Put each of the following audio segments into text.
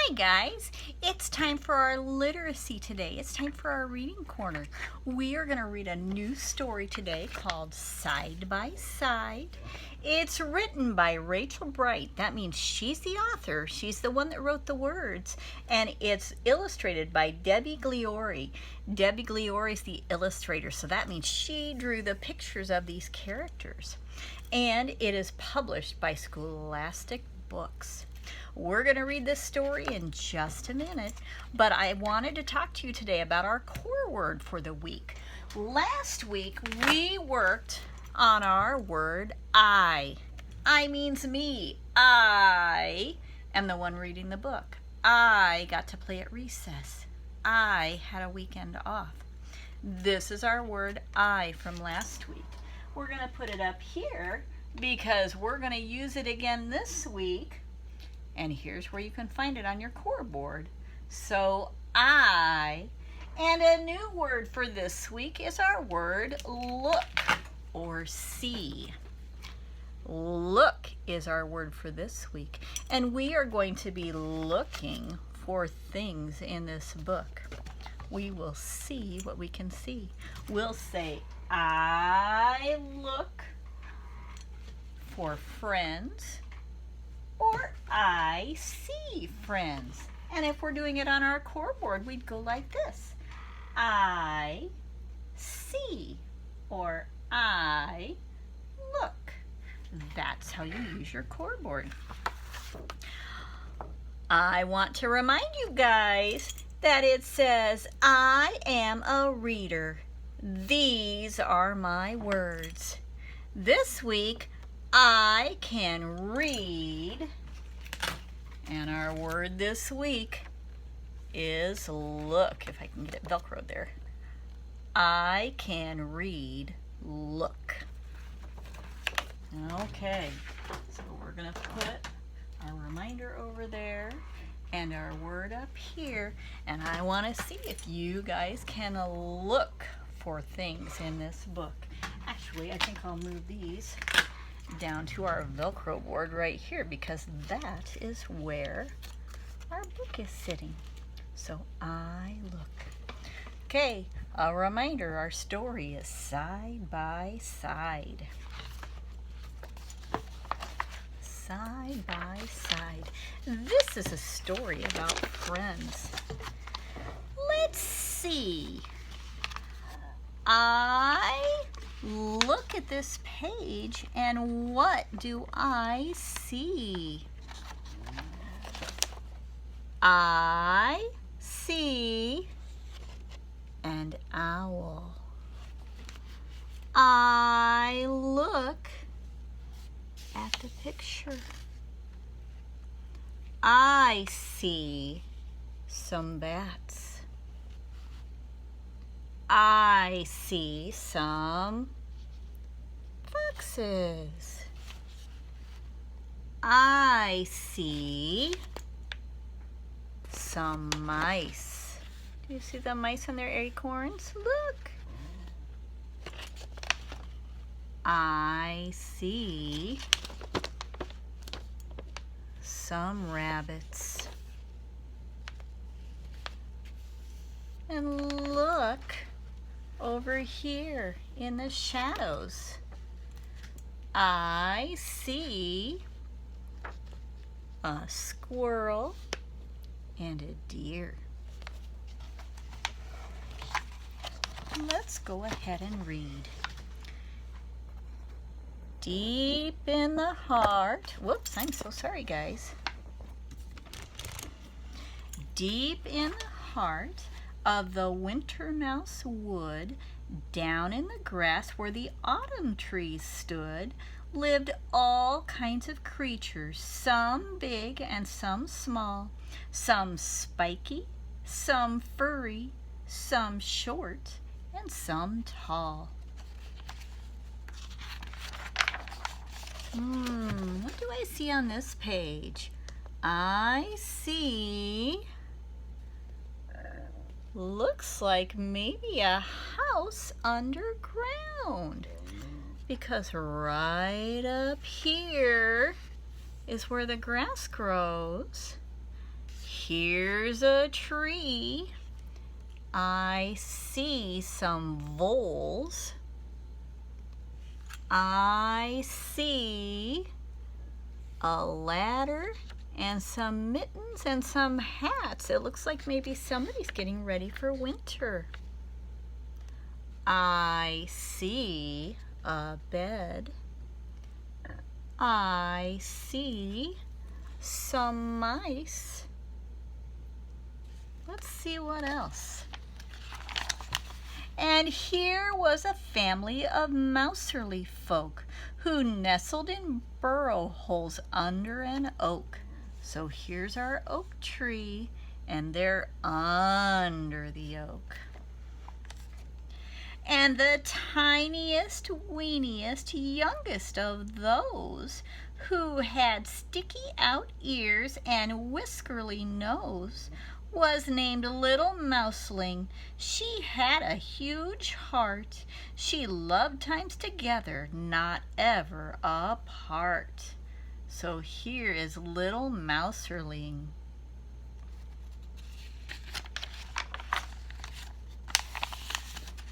Hi guys, it's time for our literacy today. It's time for our reading corner. We are going to read a new story today called Side by Side. It's written by Rachel Bright. That means she's the author. She's the one that wrote the words. And it's illustrated by Debbie Gliori. Debbie Gliori is the illustrator, so that means she drew the pictures of these characters. And it is published by Scholastic Books. We're going to read this story in just a minute, but I wanted to talk to you today about our core word for the week. Last week, we worked on our word I. I means me. I am the one reading the book. I got to play at recess. I had a weekend off. This is our word I from last week. We're going to put it up here because we're going to use it again this week. And here's where you can find it on your core board. So I, and a new word for this week is our word look or see. Look is our word for this week. And we are going to be looking for things in this book. We will see what we can see. We'll say, I look for friends. Or I see friends. And if we're doing it on our core board, we'd go like this. I see or I look. That's how you use your core board. I want to remind you guys that it says, I am a reader. These are my words. This week, I can read, and our word this week is look. If I can get it Velcroed there. I can read look. Okay, so we're going to put our reminder over there and our word up here, and I want to see if you guys can look for things in this book. Actually, I think I'll move these down to our Velcro board right here because that is where our book is sitting. So I look. Okay, a reminder, our story is Side by Side. Side by Side. This is a story about friends. Let's see. I look at this page and what do I see? I see an owl. I look at the picture. I see some bats. I see some foxes. I see some mice. Do you see the mice and their acorns? Look. I see some rabbits. And look over here in the shadows. I see a squirrel and a deer. Let's go ahead and read. Deep in the heart, whoops, I'm so sorry guys. Deep in the heart of the winter mouse wood, down in the grass where the autumn trees stood, lived all kinds of creatures, some big and some small, some spiky, some furry, some short, and some tall. What do I see on this page? I see, looks like maybe a house underground, because right up here is where the grass grows. here's a tree. I see some voles. I see a ladder and some mittens and some hats. It looks like maybe somebody's getting ready for winter. I see a bed. I see some mice. Let's see what else. And here was a family of mouserly folk who nestled in burrow holes under an oak. So here's our oak tree, and they're under the oak. And the tiniest, weeniest, youngest of those who had sticky out ears and whiskerly nose was named Little Mouseling. She had a huge heart. She loved times together, not ever apart. So here is Little Mouserling.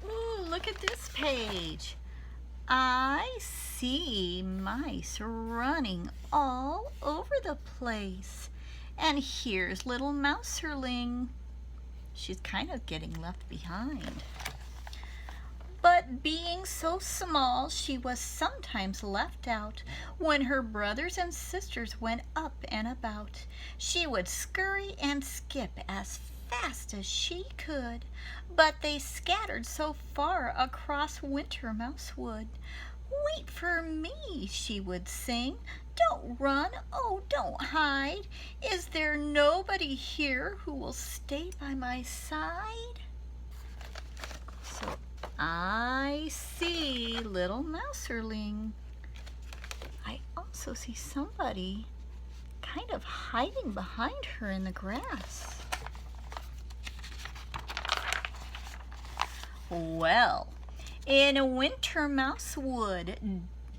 Ooh, look at this page. I see mice running all over the place. And here's Little Mouserling. She's kind of getting left behind. But being so small, she was sometimes left out. When her brothers and sisters went up and about, she would scurry and skip as fast as she could. But they scattered so far across Winter Mouse Wood. Wait for me, she would sing. Don't run, oh, don't hide. Is there nobody here who will stay by my side? So I see Little Mouserling. I also see somebody kind of hiding behind her in the grass. Well, in Winter Mouse Wood,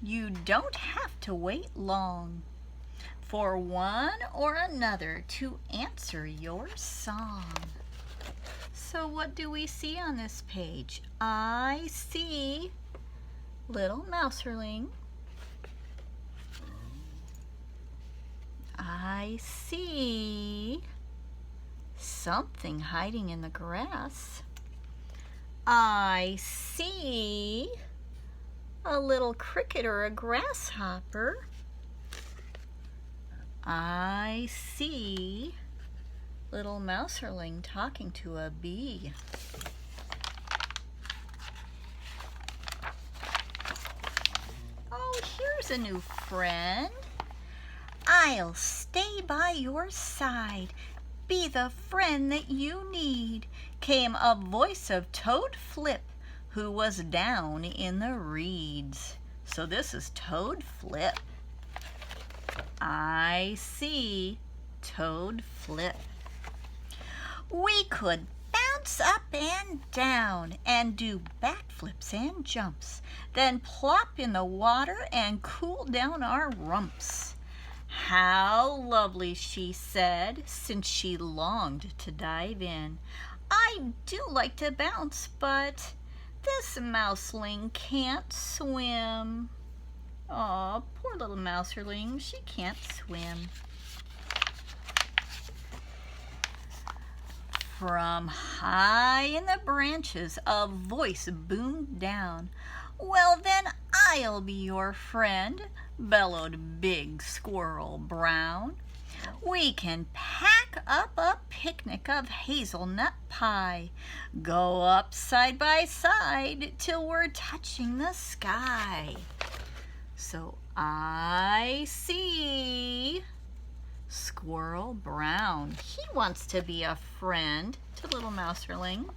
you don't have to wait long for one or another to answer your song. So what do we see on this page? I see Little Mouserling. I see something hiding in the grass. I see a little cricket or a grasshopper. I see Little Mouserling talking to a bee. Oh, here's a new friend. I'll stay by your side, be the friend that you need, came a voice of Toad Flip, who was down in the reeds. So this is Toad Flip. I see Toad Flip. We could bounce up and down and do backflips and jumps, then plop in the water and cool down our rumps. How lovely, she said, since she longed to dive in. I do like to bounce, but this mouseling can't swim. Aw, poor little mouserling, she can't swim. From high in the branches, a voice boomed down. Well, then I'll be your friend, bellowed Big Squirrel Brown. We can pack up a picnic of hazelnut pie, go up side by side till we're touching the sky. So I see Squirrel Brown. He wants to be a friend to little Mouserling.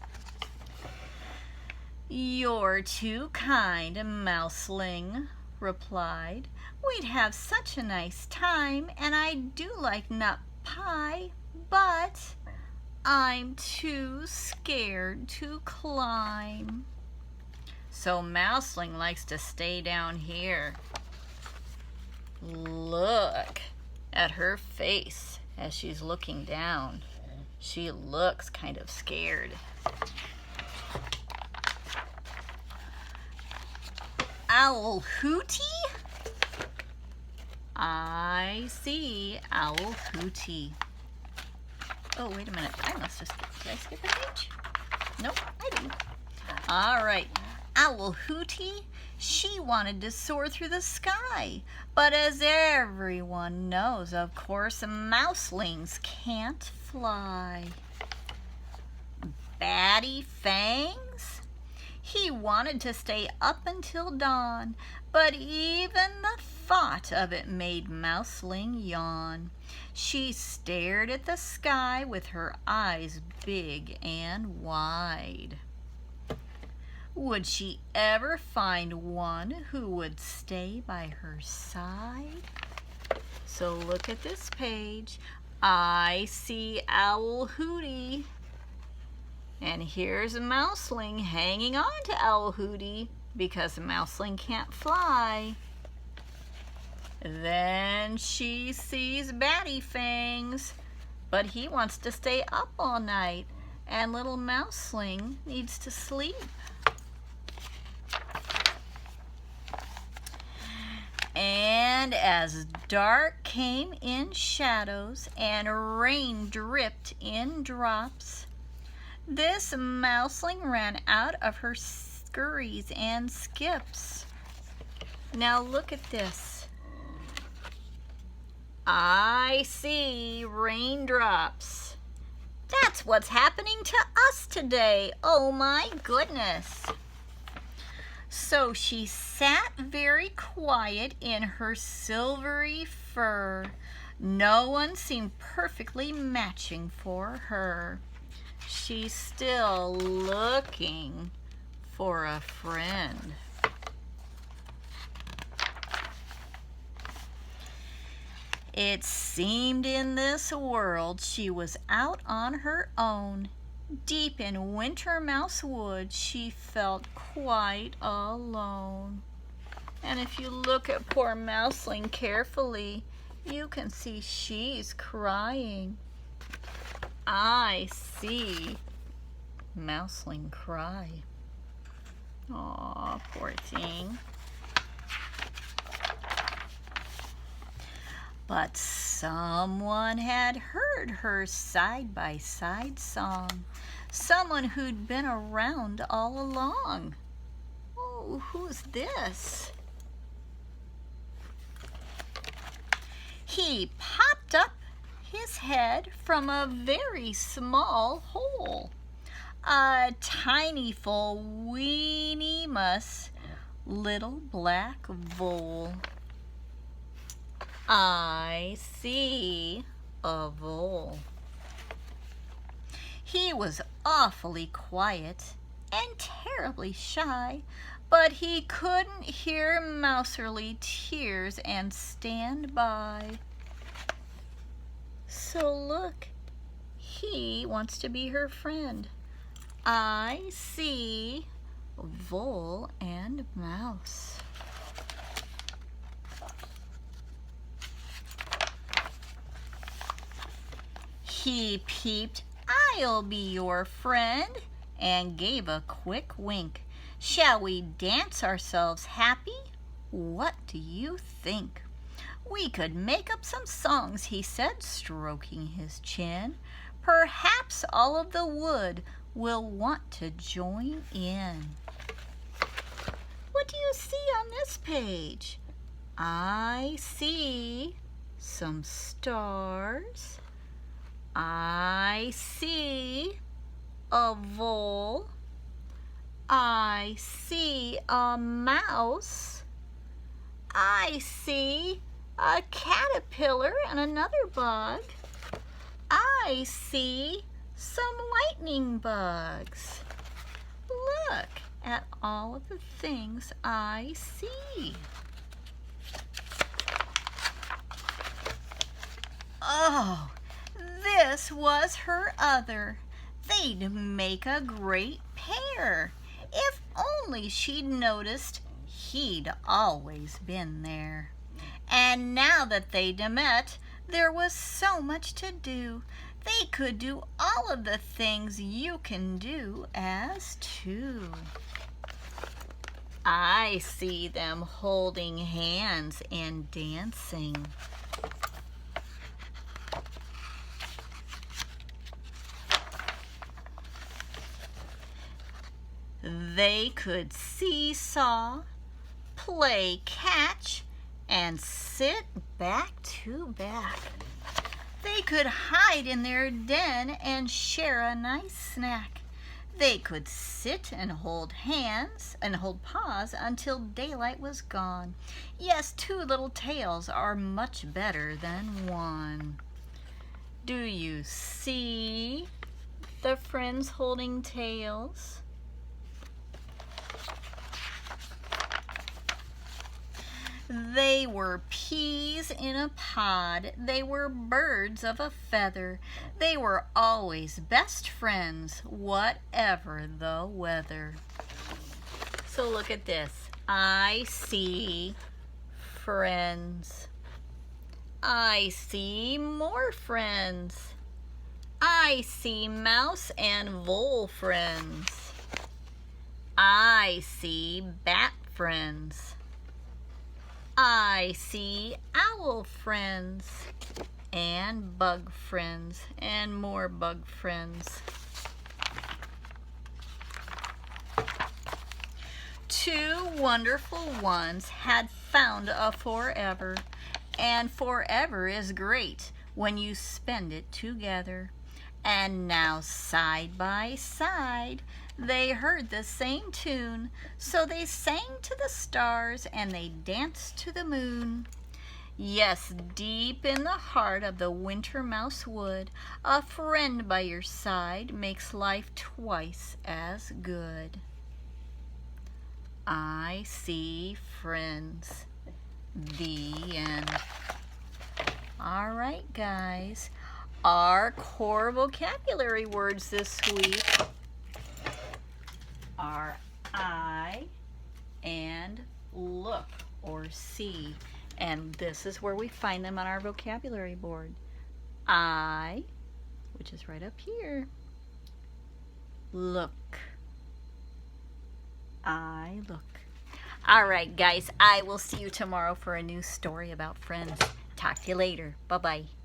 You're too kind, Mouseling replied. We'd have such a nice time, and I do like nut pie, but I'm too scared to climb. So Mouseling likes to stay down here. Look at her face. as she's looking down. She looks kind of scared. Owl Hootie? I see Owl Hootie. Oh, wait a minute. I must have skipped. Did I skip a page? Nope, I didn't. All right. Owl Hootie, she wanted to soar through the sky. But as everyone knows, of course, mouselings can't fly. Batty Fangs? He wanted to stay up until dawn, but even the thought of it made Mouseling yawn. She stared at the sky with her eyes big and wide. Would she ever find one who would stay by her side? So look at this page. I see Owl Hootie. And here's a mouseling hanging on to Owl Hootie because a mouseling can't fly. Then she sees Batty Fangs, but he wants to stay up all night, and little mouseling needs to sleep. And as dark came in shadows and rain dripped in drops, this mouseling ran out of her scurries and skips. Now look at this. I see raindrops. That's what's happening to us today. Oh my goodness. So she sat very quiet in her silvery fur. No one seemed perfectly matching for her. She's still looking for a friend. It seemed in this world she was out on her own. Deep in Winter Mouse Wood, she felt quite alone. And if you look at poor Mouseling carefully, you can see she's crying. I see Mouseling cry. Aw, poor thing. But someone had heard her side-by-side song. Someone who'd been around all along. Oh, who's this? He popped up his head from a very small hole. A tiny, full, weeny-muss little black vole. I see a vole. He was awfully quiet and terribly shy, but he couldn't hear Mouserly tears and stand by. So look, he wants to be her friend. I see Vole and Mouse. He peeped, "I'll be your friend," and gave a quick wink. "Shall we dance ourselves happy? What do you think?" "We could make up some songs," he said, stroking his chin. "Perhaps all of the wood will want to join in." What do you see on this page? I see some stars. I see a vole. I see a mouse. I see a caterpillar and another bug. I see some lightning bugs. Look at all of the things I see. Oh, this was her other. They'd make a great pair. If only she'd noticed he'd always been there. And now that they'd met, There was so much to do. They could do all of the things you can do as two. I see them holding hands and dancing. They could seesaw, play catch, and sit back to back. They could hide in their den and share a nice snack. They could sit and hold hands and hold paws until daylight was gone. Yes, two little tails are much better than one. Do you see the friends holding tails? They were peas in a pod. They were birds of a feather. They were always best friends, whatever the weather. So look at this. I see friends. I see more friends. I see mouse and vole friends. I see bat friends. I see owl friends and bug friends and more bug friends. Two wonderful ones had found a forever, and forever is great when you spend it together. And now side by side they heard the same tune, so they sang to the stars and they danced to the moon. Yes, deep in the heart of the winter mouse wood, a friend by your side makes life twice as good. I see friends. The end. All right, guys. Our core vocabulary words this week are eye and look or see. And this is where we find them on our vocabulary board. Eye, which is right up here. Look. I look. All right, guys, I will see you tomorrow for a new story about friends. Talk to you later. Bye-bye.